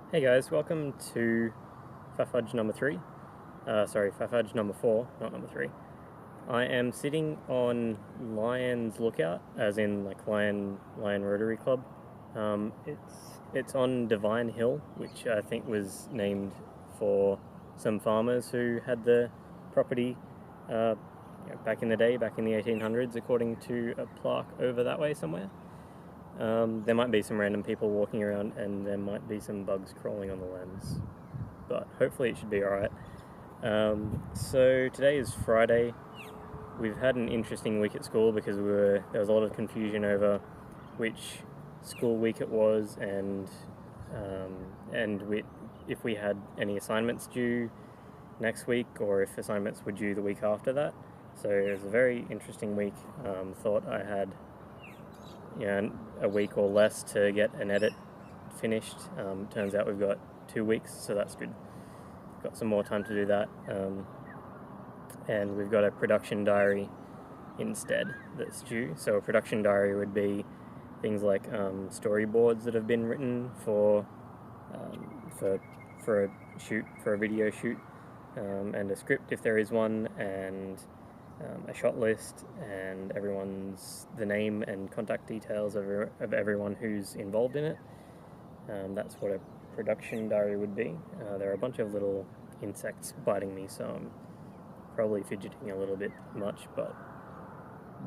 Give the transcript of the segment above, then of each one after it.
Hey guys, welcome to FAFUJ number 3. FAFUJ number 4, not number 3. I am sitting on Lion's Lookout, as in like Lion Rotary Club. It's on Divine Hill, which I think was named for some farmers who had the property back in the day, back in the 1800s, according to a plaque over that way somewhere. There might be some random people walking around and there might be some bugs crawling on the lens, but hopefully it should be alright. So today is Friday. We've had an interesting week at school because there was a lot of confusion over which school week it was and if we had any assignments due next week or if assignments were due the week after that. So it was a very interesting week. Thought I had a week or less to get an edit finished. Turns out we've got 2 weeks, so that's good. Got some more time to do that. And we've got a production diary instead that's due. So a production diary would be things like storyboards that have been written for a video shoot, and a script if there is one, and a shot list, and the name and contact details of everyone who's involved in it. That's what a production diary would be. There are a bunch of little insects biting me, so I'm probably fidgeting a little bit much, but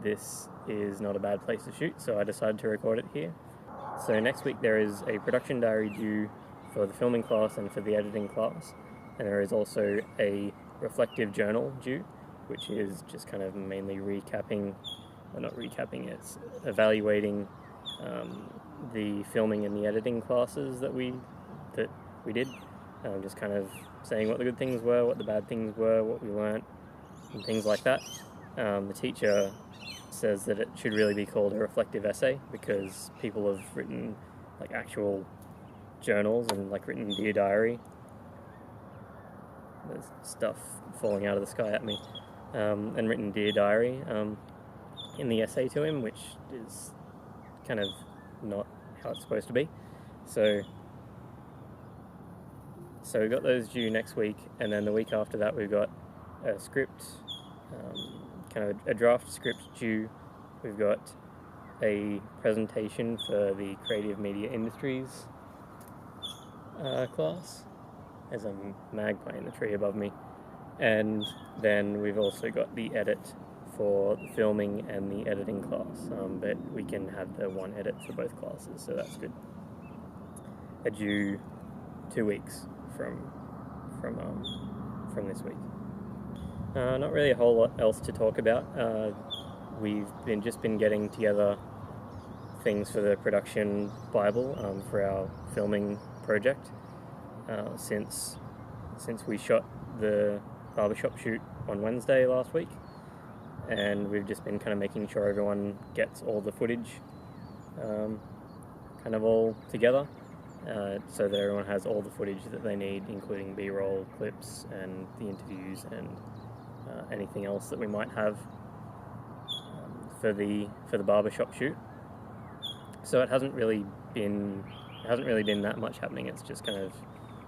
this is not a bad place to shoot, so I decided to record it here. So next week there is a production diary due for the filming class and for the editing class, and there is also a reflective journal due, which is just kind of mainly it's evaluating the filming and the editing classes that we did, just kind of saying what the good things were, what the bad things were, what we learnt, and things like that. The teacher says that it should really be called a reflective essay because people have written like actual journals and like written Dear Diary. There's stuff falling out of the sky at me. And written Dear Diary in the essay to him, which is kind of not how it's supposed to be. So we've got those due next week, and then the week after that we've got a script, kind of a draft script due. We've got a presentation for the Creative Media Industries class. There's a magpie in the tree above me. And then we've also got the edit for the filming and the editing class, but we can have the one edit for both classes, so that's good. They're due 2 weeks from this week. Not really a whole lot else to talk about. We've just been getting together things for the production Bible for our filming project since we shot the barbershop shoot on Wednesday last week, and we've just been kind of making sure everyone gets all the footage kind of all together, so that everyone has all the footage that they need, including B-roll clips and the interviews and anything else that we might have for the barbershop shoot. So it hasn't really been that much happening. It's just kind of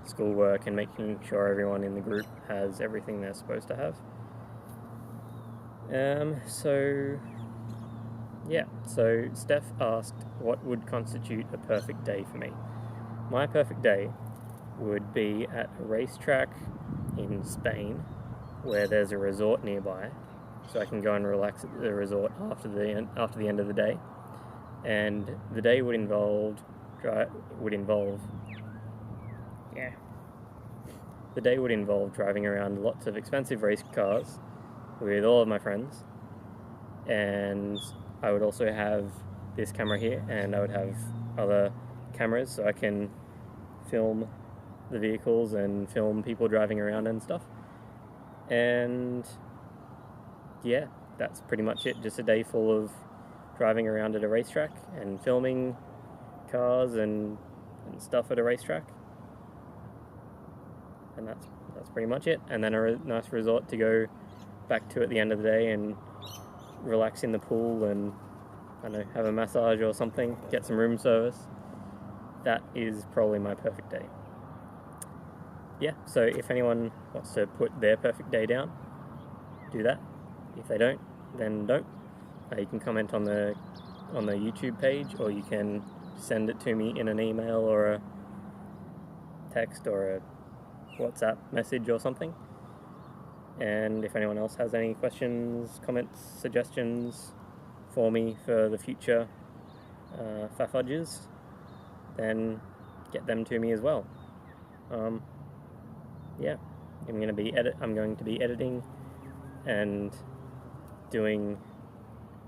schoolwork and making sure everyone in the group has everything they're supposed to have. So Steph asked what would constitute a perfect day for me. My perfect day would be at a racetrack in Spain where there's a resort nearby, so I can go and relax at the resort after the end of the day. And the day would involve driving around lots of expensive race cars with all of my friends, and I would also have this camera here, and I would have other cameras so I can film the vehicles and film people driving around and stuff. And yeah, that's pretty much it. Just a day full of driving around at a racetrack and filming cars and stuff at a racetrack. And that's pretty much it. And then a nice resort to go back to at the end of the day and relax in the pool and, I don't know, have a massage or something, get some room service. That is probably my perfect day. yeah, so if anyone wants to put their perfect day down, do that. If they don't, then don't. You can comment on the YouTube page, or you can send it to me in an email or a text or a WhatsApp message or something. And if anyone else has any questions, comments, suggestions for me for the future FAFUJs, then get them to me as well. Yeah, I'm going to be editing and doing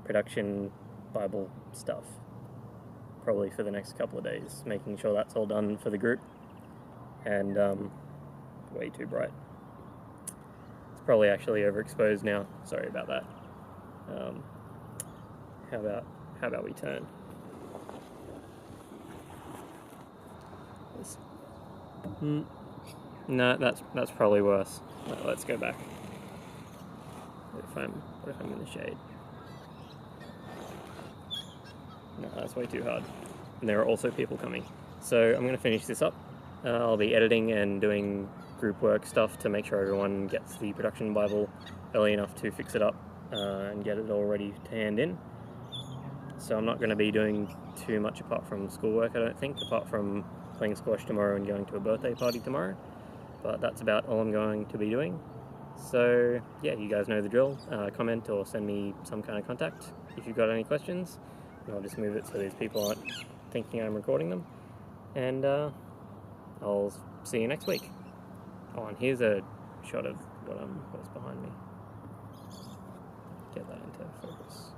production Bible stuff probably for the next couple of days, making sure that's all done for the group. And way too bright. It's probably actually overexposed now. Sorry about that. How about we turn? No, that's probably worse. Let's go back. What if I'm in the shade? No, that's way too hard. And there are also people coming. So I'm going to finish this up. I'll be editing and doing group work stuff to make sure everyone gets the production Bible early enough to fix it up and get it all ready to hand in. So I'm not going to be doing too much apart from schoolwork, I don't think, apart from playing squash tomorrow and going to a birthday party tomorrow. But that's about all I'm going to be doing. So yeah, you guys know the drill. Comment or send me some kind of contact if you've got any questions. And I'll just move it so these people aren't thinking I'm recording them. And I'll see you next week. Oh, and here's a shot of what's behind me. Get that into focus.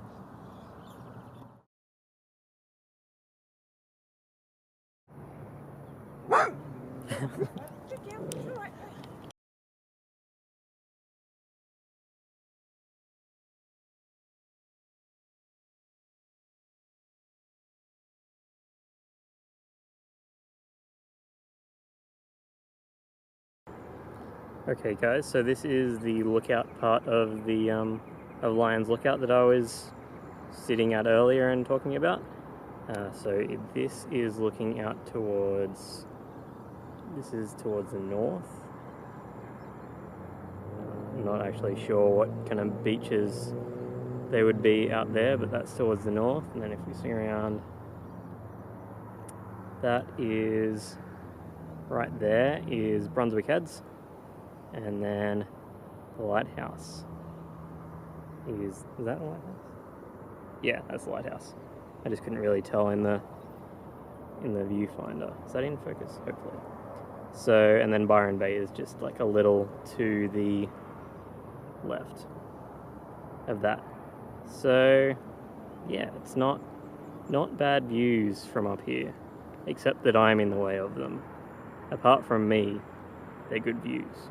Okay guys, so this is the lookout part of the of Lion's Lookout that I was sitting at earlier and talking about. This is looking out towards, towards the north. I'm not actually sure what kind of beaches they would be out there, but that's towards the north. And then if we swing around, that is, right there is Brunswick Heads. And then the lighthouse is that a lighthouse? Yeah, that's the lighthouse. I just couldn't really tell in the viewfinder. Is that in focus? Hopefully. So, and then Byron Bay is just like a little to the left of that. So, yeah, it's not bad views from up here, except that I'm in the way of them. Apart from me, they're good views.